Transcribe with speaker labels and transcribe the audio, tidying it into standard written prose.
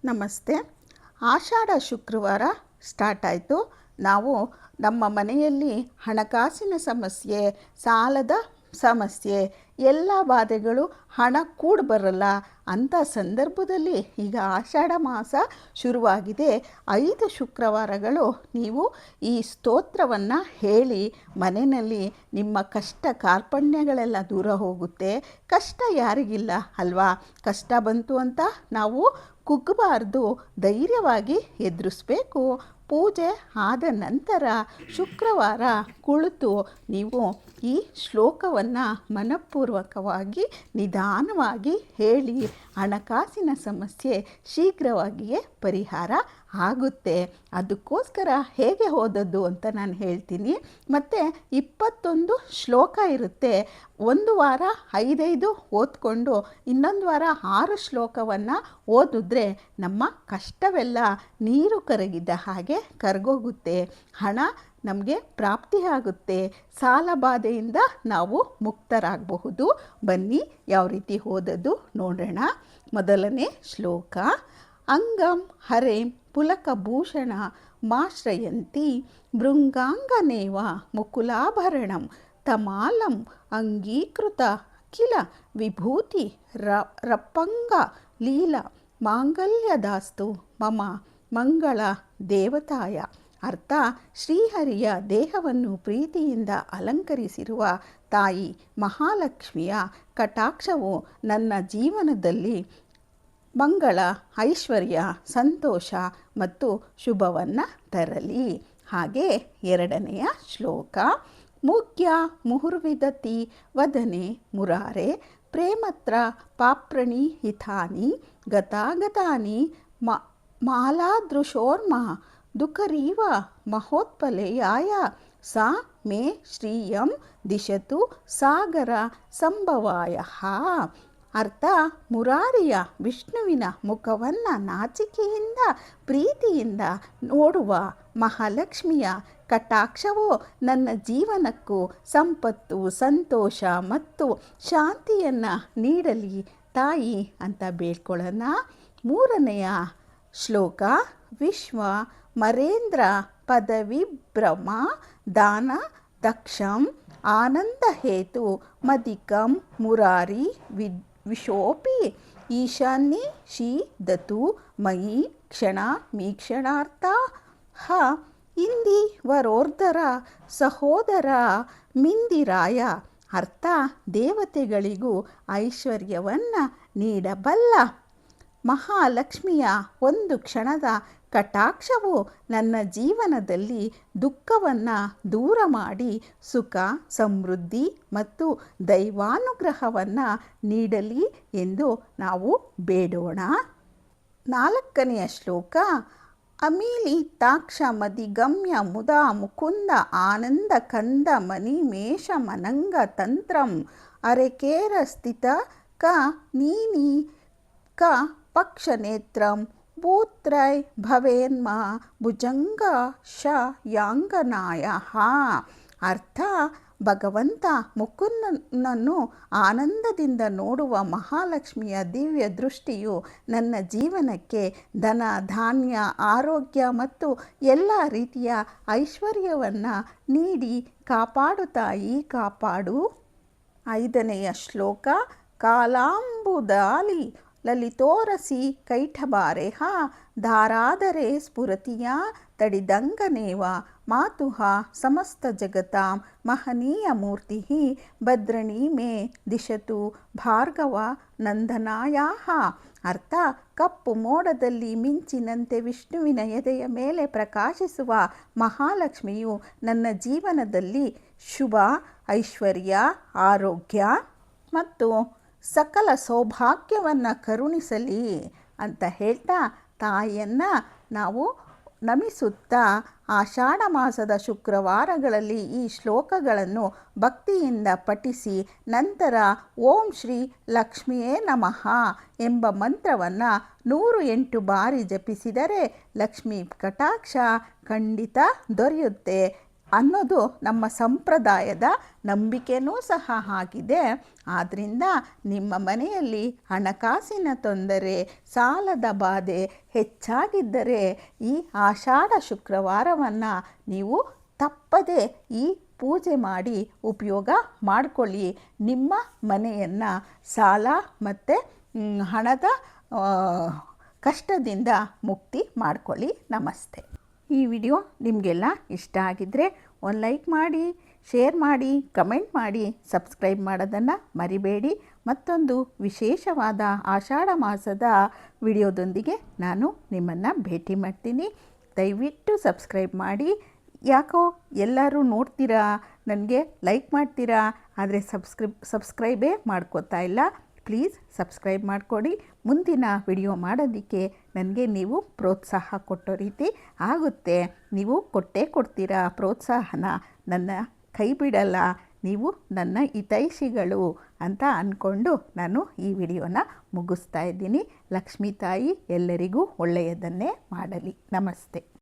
Speaker 1: ನಮಸ್ತೆ. ಆಷಾಢ ಶುಕ್ರವಾರ ಸ್ಟಾರ್ಟ್ ಆಯಿತು. ನಾವು ನಮ್ಮ ಮನೆಯಲ್ಲಿ ಹಣಕಾಸಿನ ಸಮಸ್ಯೆ, ಸಾಲದ ಸಮಸ್ಯೆ, ಎಲ್ಲ ಬಾಧೆಗಳು ಹಣ ಕೂಡಿ ಬರಲ್ಲ ಅಂಥ ಸಂದರ್ಭದಲ್ಲಿ ಈಗ ಆಷಾಢ ಮಾಸ ಶುರುವಾಗಿದೆ. 5 ಶುಕ್ರವಾರಗಳು ನೀವು ಈ ಸ್ತೋತ್ರವನ್ನು ಹೇಳಿ ಮನೆಯಲ್ಲಿ ನಿಮ್ಮ ಕಷ್ಟ ಕಾರ್ಪಣ್ಯಗಳೆಲ್ಲ ದೂರ ಹೋಗುತ್ತೆ. ಕಷ್ಟ ಯಾರಿಗಿಲ್ಲ ಅಲ್ವಾ? ಕಷ್ಟ ಬಂತು ಅಂತ ನಾವು ಕುಗ್ಗಬಾರ್ದು, ಧೈರ್ಯವಾಗಿ ಎದುರಿಸ್ಬೇಕು. ಪೂಜೆ ಆದ ನಂತರ ಶುಕ್ರವಾರ ಕುಳಿತು ನೀವು ಈ ಶ್ಲೋಕವನ್ನು ಮನಪೂರ್ವಕವಾಗಿ ನಿಧಾನವಾಗಿ ಹೇಳಿ ಹಣಕಾಸಿನ ಸಮಸ್ಯೆ ಶೀಘ್ರವಾಗಿಯೇ ಪರಿಹಾರ ಆಗುತ್ತೆ. ಅದಕ್ಕೋಸ್ಕರ ಹೇಗೆ ಓದೋದು ಅಂತ ನಾನು ಹೇಳ್ತೀನಿ. ಮತ್ತು 21 ಶ್ಲೋಕ ಇರುತ್ತೆ. ಒಂದು ವಾರ 5 ಓದ್ಕೊಂಡು ಇನ್ನೊಂದು ವಾರ 6 ಶ್ಲೋಕವನ್ನು ಓದಿದ್ರೆ ನಮ್ಮ ಕಷ್ಟವೆಲ್ಲ ನೀರು ಕರಗಿದ ಹಾಗೆ ಕರಗೋಗುತ್ತೆ. ಹಣ ನಮಗೆ ಪ್ರಾಪ್ತಿಯಾಗುತ್ತೆ. ಸಾಲ ಬಾಧೆಯಿಂದ ನಾವು ಮುಕ್ತರಾಗಬಹುದು. ಬನ್ನಿ ಯಾವ ರೀತಿ ಓದೋದು ನೋಡೋಣ. ಮೊದಲನೇ ಶ್ಲೋಕ. ಅಂಗಂ ಹರೇಂ ಪುಲಕಭೂಷಣ ಮಾಶ್ರಯಂತಿ ಭೃಂಗಾಂಗನೇವ ಮುಕುಲಾಭರಣಂ ತಮಾಲಂ ಅಂಗೀಕೃತ ಕಿಲ ವಿಭೂತಿ ರಪ್ಪಂಗ ಲೀಲಾ ಮಾಂಗಲ್ಯದಾಸ್ತು ಮಮ ಮಂಗಳ ದೇವತಾಯ. ಅರ್ಥ: ಶ್ರೀಹರಿಯ ದೇಹವನ್ನು ಪ್ರೀತಿಯಿಂದ ಅಲಂಕರಿಸಿರುವ ತಾಯಿ ಮಹಾಲಕ್ಷ್ಮಿಯ ಕಟಾಕ್ಷವು ನನ್ನ ಜೀವನದಲ್ಲಿ ಮಂಗಳ, ಐಶ್ವರ್ಯ, ಸಂತೋಷ ಮತ್ತು ಶುಭವನ್ನು ತರಲಿ. ಹಾಗೆ ಎರಡನೆಯ ಶ್ಲೋಕ. ಮುಖ್ಯ ಮುಹುರ್ವಿದತಿ ವದನೆ ಮುರಾರೆ ಪ್ರೇಮತ್ರ ಪಾಪ್ರಣಿ ಹಿತಾನಿ ಗತಾಗತಾನಿ ಮಾಲಾದೃಶೋರ್ಮ ದುಃಖರೀವ ಮಹೋತ್ಪಲೆಯಾಯ ಸಾ ಮೇ ಶ್ರೀಯಂ ದಿಶತು ಸಾಗರ ಸಂಭವಾಯ. ಅರ್ಥ: ಮುರಾರಿಯ ವಿಷ್ಣುವಿನ ಮುಖವನ್ನು ನಾಚಿಕೆಯಿಂದ ಪ್ರೀತಿಯಿಂದ ನೋಡುವ ಮಹಾಲಕ್ಷ್ಮಿಯ ಕಟಾಕ್ಷವು ನನ್ನ ಜೀವನಕ್ಕೂ ಸಂಪತ್ತು, ಸಂತೋಷ ಮತ್ತು ಶಾಂತಿಯನ್ನು ನೀಡಲಿ ತಾಯಿ ಅಂತ ಬೇಡ್ಕೊಳ್ಳೋಣ. ಮೂರನೆಯ ಶ್ಲೋಕ. ವಿಶ್ವ ಮರೇಂದ್ರ ಪದವಿಭ್ರಮ ದಾನ ದಕ್ಷಂ ಆನಂದಹೇತು ಮದಿಕಂ ಮುರಾರಿ ವಿಶೋಪಿ ಈಶಾನ್ಯೇ ಶೀದತು ಮಯಿ ಕ್ಷಣ ಮೀಕ್ಷಣಾರ್ಥ ಇಂದಿ ವರೋರ್ಧರ ಸಹೋದರ ಮಿಂದಿರಾಯ. ಅರ್ಥ: ದೇವತೆಗಳಿಗೂ ಐಶ್ವರ್ಯವನ್ನು ನೀಡಬಲ್ಲ ಮಹಾಲಕ್ಷ್ಮಿಯ ಒಂದು ಕ್ಷಣದ ಕಟಾಕ್ಷವು ನನ್ನ ಜೀವನದಲ್ಲಿ ದುಃಖವನ್ನು ದೂರ ಮಾಡಿ ಸುಖ, ಸಮೃದ್ಧಿ ಮತ್ತು ದೈವಾನುಗ್ರಹವನ್ನು ನೀಡಲಿ ಎಂದು ನಾವು ಬೇಡೋಣ. ನಾಲ್ಕನೆಯ ಶ್ಲೋಕ. ಅಮೀಲಿತಾಕ್ಷ ಮದಿಗಮ್ಯ ಮುದಾ ಮುಕುಂದ ಆನಂದ ಕಂದ ಮನಿಮೇಷ ಮನಂಗ ತಂತ್ರಂ ಅರೆಕೇರ ಸ್ಥಿತ ಕ ನೀನಿ ಕ ಪಕ್ಷನೇತ್ರಂ ಭೂತ್ರೈ ಭವೇನ್ಮ ಭುಜಂಗ ಶ ಯಾಂಗನಾಯ. ಅರ್ಥ: ಭಗವಂತ ಮುಕುಂದನನ್ನು ಆನಂದದಿಂದ ನೋಡುವ ಮಹಾಲಕ್ಷ್ಮಿಯ ದಿವ್ಯ ದೃಷ್ಟಿಯು ನನ್ನ ಜೀವನಕ್ಕೆ ಧನ, ಧಾನ್ಯ, ಆರೋಗ್ಯ ಮತ್ತು ಎಲ್ಲ ರೀತಿಯ ಐಶ್ವರ್ಯವನ್ನು ನೀಡಿ ಕಾಪಾಡು ತಾಯಿ, ಕಾಪಾಡು. ಐದನೆಯ ಶ್ಲೋಕ. ಕಾಲಾಂಬುದಾಲಿ ಲಲಿತೋರಸಿ ಕೈಠಬಾರೆ ಧಾರಾದರೆ ಸ್ಫುರತಿಯ ತಡಿದಂಗನೇವ ಮಾತುಃ ಸಮಸ್ತ ಜಗತಾಂ ಮಹನೀಯ ಮೂರ್ತಿ ಭದ್ರಣಿ ಮೇ ದಿಶತು ಭಾರ್ಗವ ನಂದನಾಯ. ಅರ್ಥ: ಕಪ್ಪು ಮೋಡದಲ್ಲಿ ಮಿಂಚಿನಂತೆ ವಿಷ್ಣುವಿನ ಎದೆಯ ಮೇಲೆ ಪ್ರಕಾಶಿಸುವ ಮಹಾಲಕ್ಷ್ಮಿಯು ನನ್ನ ಜೀವನದಲ್ಲಿ ಶುಭ, ಐಶ್ವರ್ಯ, ಆರೋಗ್ಯ ಮತ್ತು ಸಕಲ ಸೌಭಾಗ್ಯವನ್ನು ಕರುಣಿಸಲಿ ಅಂತ ಹೇಳ್ತಾ ತಾಯಿಯನ್ನು ನಾವು ನಮಿಸುತ್ತಾ ಆಷಾಢ ಮಾಸದ ಶುಕ್ರವಾರಗಳಲ್ಲಿ ಈ ಶ್ಲೋಕಗಳನ್ನು ಭಕ್ತಿಯಿಂದ ಪಠಿಸಿ ನಂತರ ಓಂ ಶ್ರೀ ಲಕ್ಷ್ಮಿಯೇ ನಮಃ ಎಂಬ ಮಂತ್ರವನ್ನು 108 ಬಾರಿ ಜಪಿಸಿದರೆ ಲಕ್ಷ್ಮೀ ಕಟಾಕ್ಷ ಖಂಡಿತ ದೊರೆಯುತ್ತೆ. ಅನ್ನೋದು ನಮ್ಮ ಸಂಪ್ರದಾಯದ ನಂಬಿಕೆಯೂ ಸಹ ಆಗಿದೆ. ಆದ್ದರಿಂದ ನಿಮ್ಮ ಮನೆಯಲ್ಲಿ ಹಣಕಾಸಿನ ತೊಂದರೆ, ಸಾಲದ ಬಾಧೆ ಹೆಚ್ಚಾಗಿದ್ದರೆ ಈ ಆಷಾಢ ಶುಕ್ರವಾರವನ್ನು ನೀವು ತಪ್ಪದೆ ಈ ಪೂಜೆ ಮಾಡಿ ಉಪಯೋಗ ಮಾಡಿಕೊಳ್ಳಿ. ನಿಮ್ಮ ಮನೆಯನ್ನು ಸಾಲ ಮತ್ತು ಹಣದ ಕಷ್ಟದಿಂದ ಮುಕ್ತಿ ಮಾಡಿಕೊಳ್ಳಿ. ನಮಸ್ತೆ. ಈ ವಿಡಿಯೋ ನಿಮಗೆಲ್ಲ ಇಷ್ಟ ಆಗಿದ್ದರೆ ಒಂದು ಲೈಕ್ ಮಾಡಿ, ಶೇರ್ ಮಾಡಿ, ಕಮೆಂಟ್ ಮಾಡಿ, ಸಬ್ಸ್ಕ್ರೈಬ್ ಮಾಡೋದನ್ನು ಮರಿಬೇಡಿ. ಮತ್ತೊಂದು ವಿಶೇಷವಾದ ಆಷಾಢ ಮಾಸದ ವಿಡಿಯೋದೊಂದಿಗೆ ನಾನು ನಿಮ್ಮನ್ನು ಭೇಟಿ ಮಾಡ್ತೀನಿ. ದಯವಿಟ್ಟು ಸಬ್ಸ್ಕ್ರೈಬ್ ಮಾಡಿ. ಯಾಕೋ ಎಲ್ಲರೂ ನೋಡ್ತೀರಾ, ನನಗೆ ಲೈಕ್ ಮಾಡ್ತೀರಾ, ಆದರೆ ಸಬ್ಸ್ಕ್ರೈಬೇ ಮಾಡ್ಕೋತಾ ಇಲ್ಲ. ಪ್ಲೀಸ್ ಸಬ್ಸ್ಕ್ರೈಬ್ ಮಾಡಿಕೊಡಿ. ಮುಂದಿನ ವಿಡಿಯೋ ಮಾಡೋದಕ್ಕೆ ನನಗೆ ನೀವು ಪ್ರೋತ್ಸಾಹ ಕೊಟ್ಟೋ ರೀತಿ ಆಗುತ್ತೆ. ನೀವು ಕೊಟ್ಟೇ ಕೊಡ್ತೀರಾ ಪ್ರೋತ್ಸಾಹನ, ನನ್ನ ಕೈ ಬಿಡಲ್ಲ, ನೀವು ನನ್ನ ಹಿತೈಷಿಗಳು ಅಂತ ಅಂದ್ಕೊಂಡು ನಾನು ಈ ವಿಡಿಯೋನ ಮುಗಿಸ್ತಾ ಇದ್ದೀನಿ. ಲಕ್ಷ್ಮೀ ತಾಯಿ ಎಲ್ಲರಿಗೂ ಒಳ್ಳೆಯದನ್ನೇ ಮಾಡಲಿ. ನಮಸ್ತೆ.